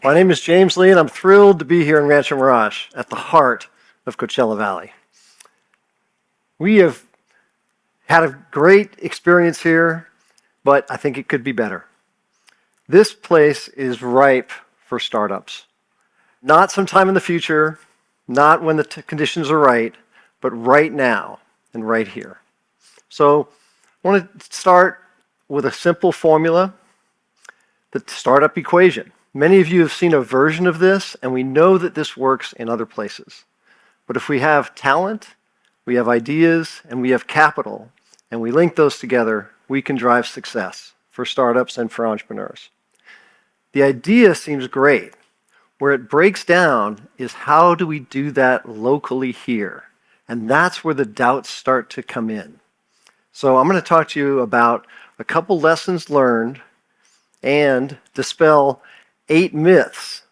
My name is James Lee, and I'm thrilled to be here in Rancho Mirage, at the heart of Coachella Valley. We have had a great experience here, but I think it could be better. This place is ripe for startups. Not sometime in the future, not when the conditions are right, but right now and right here. So I want to start with a simple formula, the startup equation. Many of you have seen a version of this, and we know that this works in other places. But if we have talent, we have ideas, and we have capital, and we link those together, we can drive success for startups and for entrepreneurs. The idea seems great. Where it breaks down is how do we do that locally here? And that's where the doubts start to come in. So I'm going to talk to you about a couple lessons learned and dispel 8 myths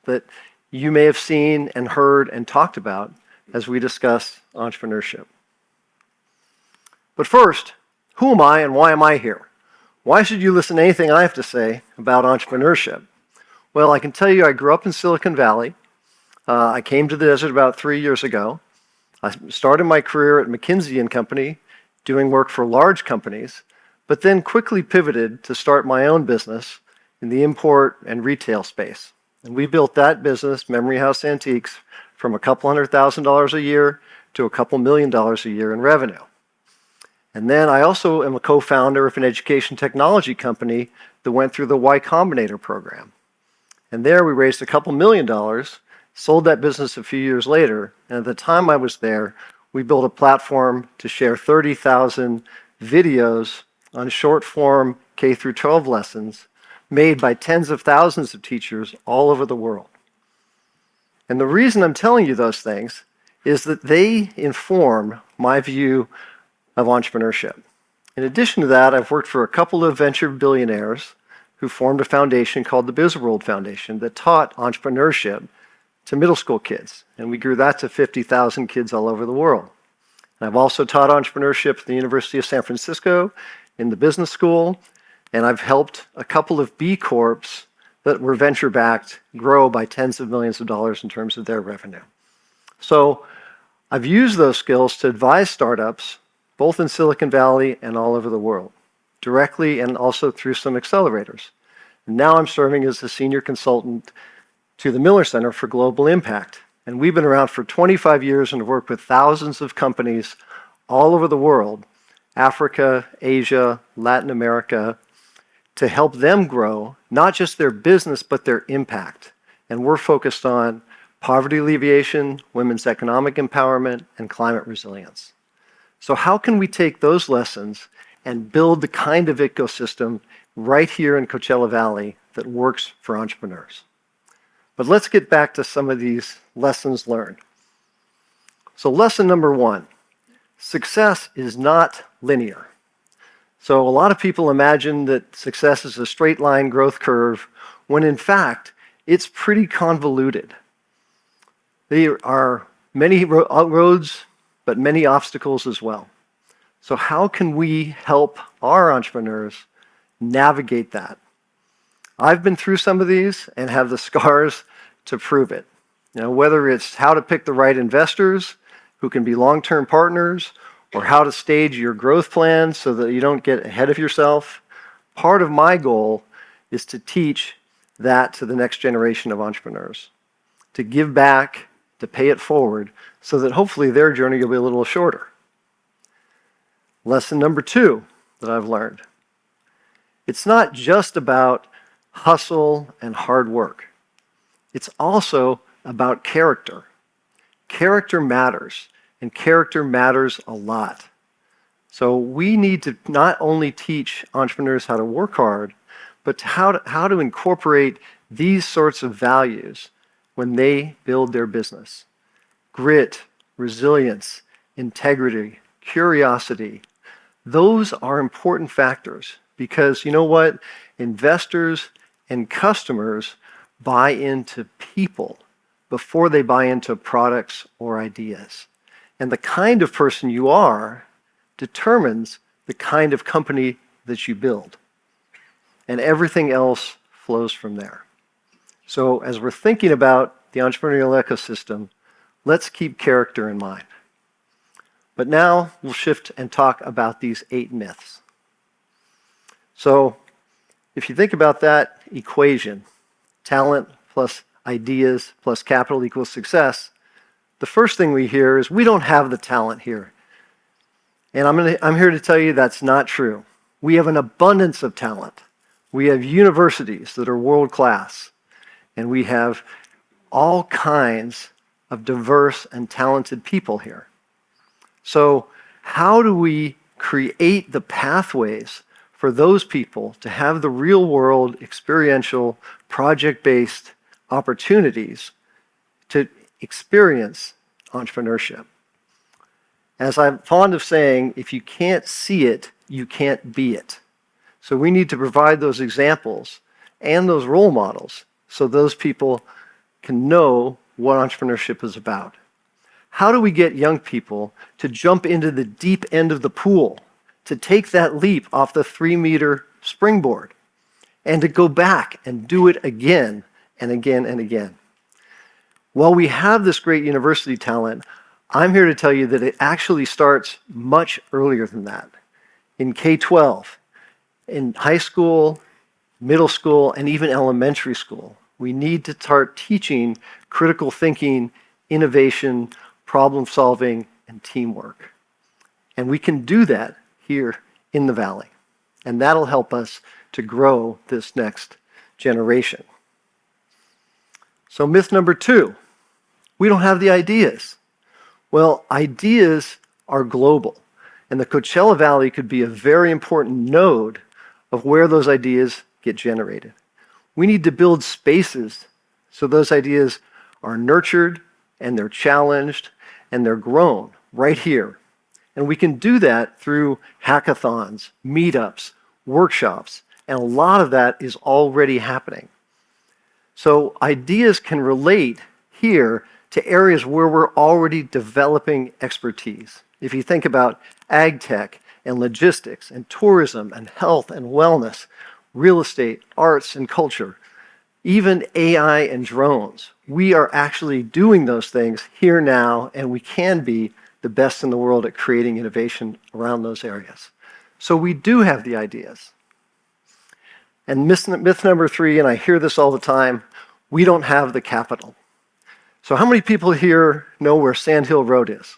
that you may have seen and heard and talked about as we discuss entrepreneurship. But first, who am I and why am I here? Why should you listen to anything I have to say about entrepreneurship? Well, I can tell you I grew up in Silicon Valley. I came to the desert about 3 years ago. I started my career at McKinsey & Company, doing work for large companies, but then quickly pivoted to start my own business in the import and retail space. And we built that business, Memory House Antiques, from a couple $100,000 a year to a couple $1 million a year in revenue. And then I also am a co-founder of an education technology company that went through the Y Combinator program. And there we raised a couple $1 million, sold that business a few years later, and at the time I was there, we built a platform to share 30,000 videos on short form K through 12 lessons made by tens of thousands of teachers all over the world. And the reason I'm telling you those things is that they inform my view of entrepreneurship. In addition to that, I've worked for a couple of venture billionaires who formed a foundation called the Measurable Foundation that taught entrepreneurship to middle school kids. And we grew that to 50,000 kids all over the world. And I've also taught entrepreneurship at the University of San Francisco in the business school. And I've helped a couple of B Corps that were venture-backed grow by tens of millions of dollars in terms of their revenue. So I've used those skills to advise startups, both in Silicon Valley and all over the world, directly and also through some accelerators. And now I'm serving as a senior consultant to the Miller Center for Global Impact. And we've been around for 25 years and have worked with thousands of companies all over the world, Africa, Asia, Latin America, to help them grow, not just their business, but their impact. And we're focused on poverty alleviation, women's economic empowerment, and climate resilience. So how can we take those lessons and build the kind of ecosystem right here in Coachella Valley that works for entrepreneurs? But let's get back to some of these lessons learned. So lesson number 1, success is not linear. So a lot of people imagine that success is a straight line growth curve, when in fact, it's pretty convoluted. There are many roads, but many obstacles as well. So how can we help our entrepreneurs navigate that? I've been through some of these and have the scars to prove it. Whether it's how to pick the right investors who can be long-term partners, or how to stage your growth plan so that you don't get ahead of yourself. Part of my goal is to teach that to the next generation of entrepreneurs, to give back, to pay it forward, so that hopefully their journey will be a little shorter. Lesson number 2 that I've learned. It's not just about hustle and hard work. It's also about character. Character matters. And character matters a lot. So we need to not only teach entrepreneurs how to work hard, but how to incorporate these sorts of values when they build their business. Grit, resilience, integrity, curiosity. Those are important factors because you know what? Investors and customers buy into people before they buy into products or ideas. And the kind of person you are determines the kind of company that you build. And everything else flows from there. So as we're thinking about the entrepreneurial ecosystem, let's keep character in mind. But now we'll shift and talk about these 8 myths. So if you think about that equation, talent plus ideas plus capital equals success, the first thing we hear is we don't have the talent here. And I'm here to tell you that's not true. We have an abundance of talent. We have universities that are world class, and we have all kinds of diverse and talented people here. So how do we create the pathways for those people to have the real world, experiential, project-based opportunities to experience entrepreneurship? As I'm fond of saying, if you can't see it, you can't be it. So we need to provide those examples and those role models so those people can know what entrepreneurship is about. How do we get young people to jump into the deep end of the pool, to take that leap off the 3-meter springboard, and to go back and do it again and again and again? While we have this great university talent, I'm here to tell you that it actually starts much earlier than that. In K-12, in high school, middle school, and even elementary school, we need to start teaching critical thinking, innovation, problem solving, and teamwork. And we can do that here in the Valley. And that'll help us to grow this next generation. So myth number 2, we don't have the ideas. Well, ideas are global, and the Coachella Valley could be a very important node of where those ideas get generated. We need to build spaces so those ideas are nurtured and they're challenged and they're grown right here. And we can do that through hackathons, meetups, workshops, and a lot of that is already happening. So ideas can relate here to areas where we're already developing expertise. If you think about ag tech and logistics and tourism and health and wellness, real estate, arts and culture, even AI and drones, we are actually doing those things here now, and we can be the best in the world at creating innovation around those areas. So we do have the ideas. And myth number 3, and I hear this all the time, we don't have the capital. So how many people here know where Sand Hill Road is?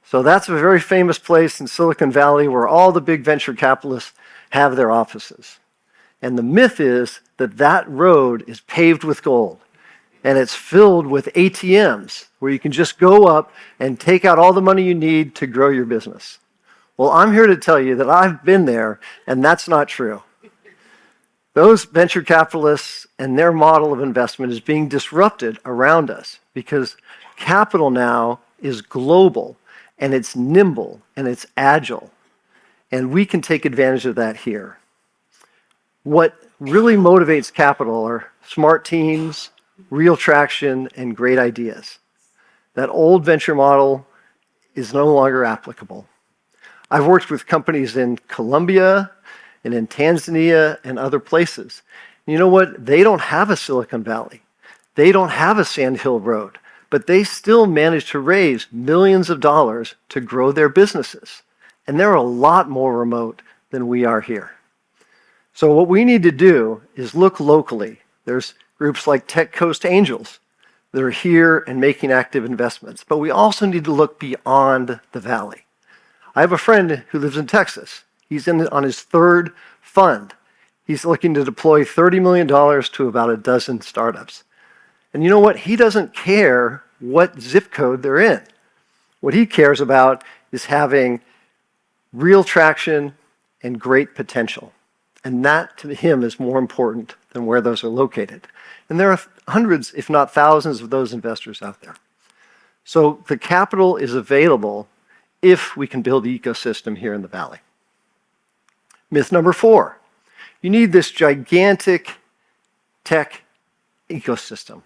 So that's a very famous place in Silicon Valley where all the big venture capitalists have their offices. And the myth is that that road is paved with gold. And it's filled with ATMs where you can just go up and take out all the money you need to grow your business. Well, I'm here to tell you that I've been there, and that's not true. Those venture capitalists and their model of investment is being disrupted around us because capital now is global, and it's nimble, and it's agile. And we can take advantage of that here. What really motivates capital are smart teams, real traction, and great ideas. That old venture model is no longer applicable. I've worked with companies in Colombia and in Tanzania and other places. You know what? They don't have a Silicon Valley. They don't have a Sand Hill Road, but they still manage to raise millions of dollars to grow their businesses. And they're a lot more remote than we are here. So what we need to do is look locally. There's groups like Tech Coast Angels that are here and making active investments. But we also need to look beyond the Valley. I have a friend who lives in Texas. He's on his 3rd fund. He's looking to deploy $30 million to about a dozen startups. And you know what? He doesn't care what zip code they're in. What he cares about is having real traction and great potential. And that, to him, is more important than where those are located. And there are hundreds, if not thousands, of those investors out there. So the capital is available if we can build the ecosystem here in the Valley. Myth number 4, you need this gigantic tech ecosystem.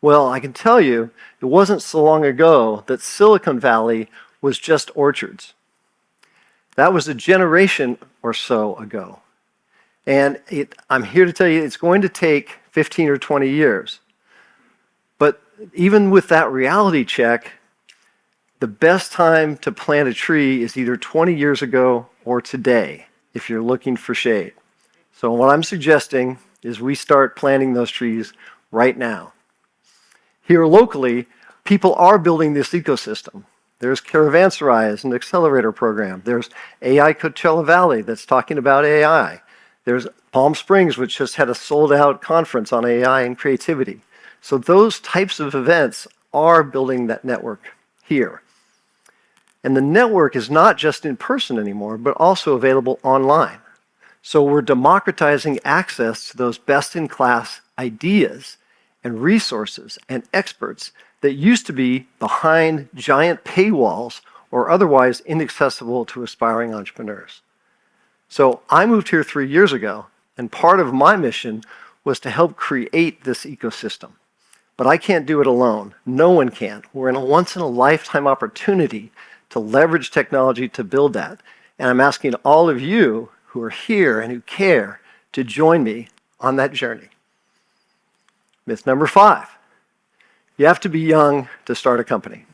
Well, I can tell you, it wasn't so long ago that Silicon Valley was just orchards. That was a generation or so ago. And I'm here to tell you it's going to take 15 or 20 years. But even with that reality check, the best time to plant a tree is either 20 years ago or today, if you're looking for shade. So what I'm suggesting is we start planting those trees right now. Here locally, people are building this ecosystem. There's Caravanserai as an accelerator program. There's AI Coachella Valley that's talking about AI. There's Palm Springs, which just had a sold-out conference on AI and creativity. So those types of events are building that network here. And the network is not just in person anymore, but also available online. So we're democratizing access to those best-in-class ideas and resources and experts that used to be behind giant paywalls or otherwise inaccessible to aspiring entrepreneurs. So I moved here 3 years ago, and part of my mission was to help create this ecosystem. But I can't do it alone. No one can. We're in a once-in-a-lifetime opportunity to leverage technology to build that. And I'm asking all of you who are here and who care to join me on that journey. Myth number 5. You have to be young to start a company.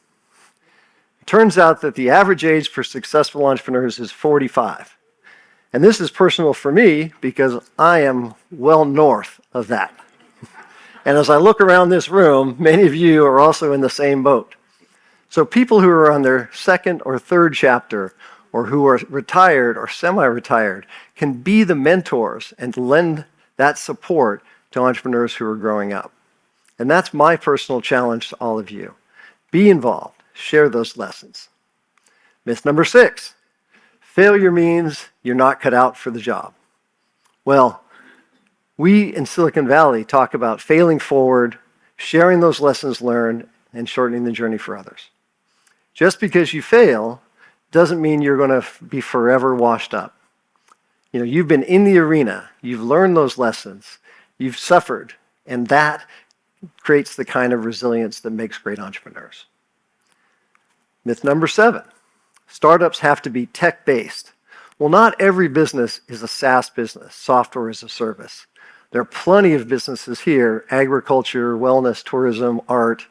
It turns out that the average age for successful entrepreneurs is 45. And this is personal for me because I am well north of that. And as I look around this room, many of you are also in the same boat. So people who are on their second or third chapter, or who are retired or semi-retired, can be the mentors and lend that support to entrepreneurs who are growing up. And that's my personal challenge to all of you. Be involved. Share those lessons. Myth number 6. Failure means you're not cut out for the job. Well, we in Silicon Valley talk about failing forward, sharing those lessons learned, and shortening the journey for others. Just because you fail doesn't mean you're going to be forever washed up. You've been in the arena, you've learned those lessons, you've suffered, and that creates the kind of resilience that makes great entrepreneurs. Myth number 7. Startups have to be tech-based. Well, not every business is a SaaS business, software as a service. There are plenty of businesses here, agriculture, wellness, tourism, art,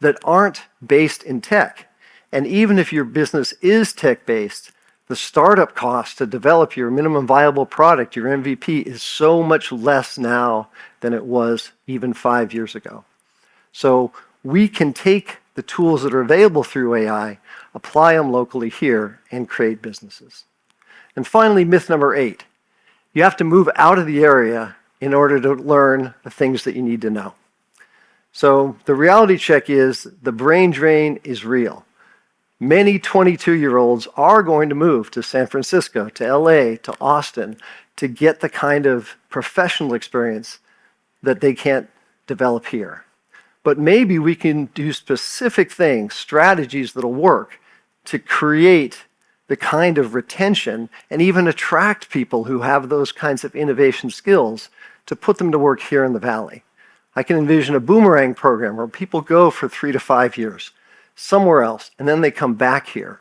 that aren't based in tech. And even if your business is tech-based, the startup cost to develop your minimum viable product, your MVP, is so much less now than it was even 5 years ago. So we can take the tools that are available through AI, apply them locally here, and create businesses. And finally, myth number 8. You have to move out of the area in order to learn the things that you need to know. So the reality check is the brain drain is real. Many 22-year-olds are going to move to San Francisco, to LA, to Austin, to get the kind of professional experience that they can't develop here. But maybe we can do specific things, strategies that'll work to create the kind of retention and even attract people who have those kinds of innovation skills to put them to work here in the Valley. I can envision a boomerang program where people go for 3 to 5 years somewhere else, and then they come back here.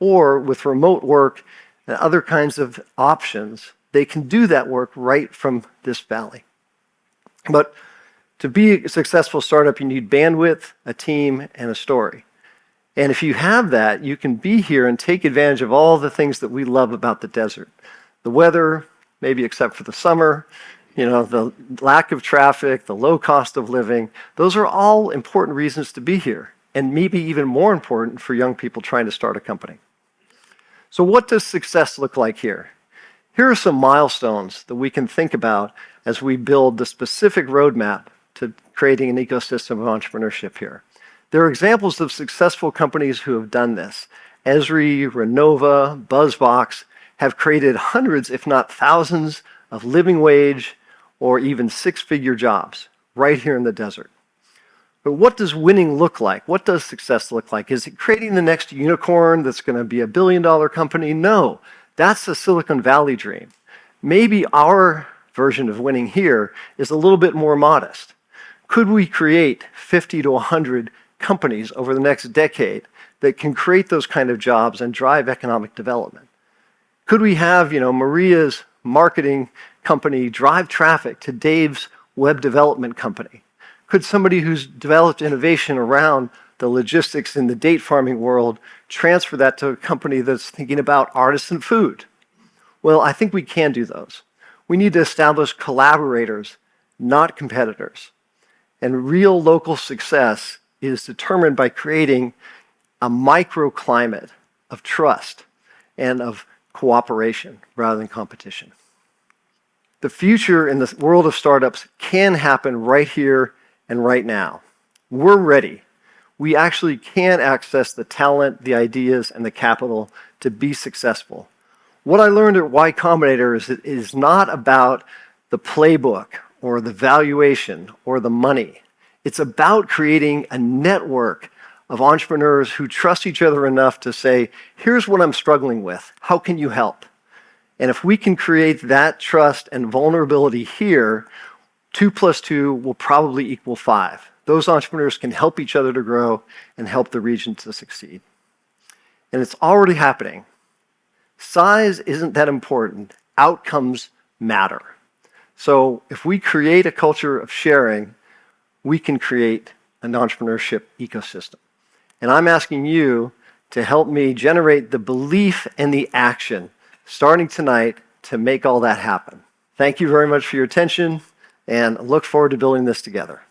Or with remote work and other kinds of options, they can do that work right from this valley. But to be a successful startup, you need bandwidth, a team, and a story. And if you have that, you can be here and take advantage of all the things that we love about the desert. The weather, maybe except for the summer, the lack of traffic, the low cost of living. Those are all important reasons to be here, and maybe even more important for young people trying to start a company. So what does success look like here? Here are some milestones that we can think about as we build the specific roadmap to creating an ecosystem of entrepreneurship here. There are examples of successful companies who have done this. Esri, Renova, BuzzBox have created hundreds, if not thousands, of living wage or even six-figure jobs right here in the desert. But what does winning look like? What does success look like? Is it creating the next unicorn that's going to be $1 billion company? No, that's the Silicon Valley dream. Maybe our version of winning here is a little bit more modest. Could we create 50 to 100 companies over the next decade that can create those kind of jobs and drive economic development? Could we have, Maria's marketing company drive traffic to Dave's web development company? Could somebody who's developed innovation around the logistics in the date farming world transfer that to a company that's thinking about artisan food? Well, I think we can do those. We need to establish collaborators, not competitors. And real local success is determined by creating a microclimate of trust and of cooperation rather than competition. The future in the world of startups can happen right here and right now. We're ready. We actually can access the talent, the ideas, and the capital to be successful. What I learned at Y Combinator is it is not about the playbook or the valuation or the money. It's about creating a network of entrepreneurs who trust each other enough to say, here's what I'm struggling with. How can you help? And if we can create that trust and vulnerability here, 2 + 2 will probably equal 5. Those entrepreneurs can help each other to grow and help the region to succeed. And it's already happening. Size isn't that important. Outcomes matter. So if we create a culture of sharing, we can create an entrepreneurship ecosystem. And I'm asking you to help me generate the belief and the action starting tonight to make all that happen. Thank you very much for your attention, and look forward to building this together.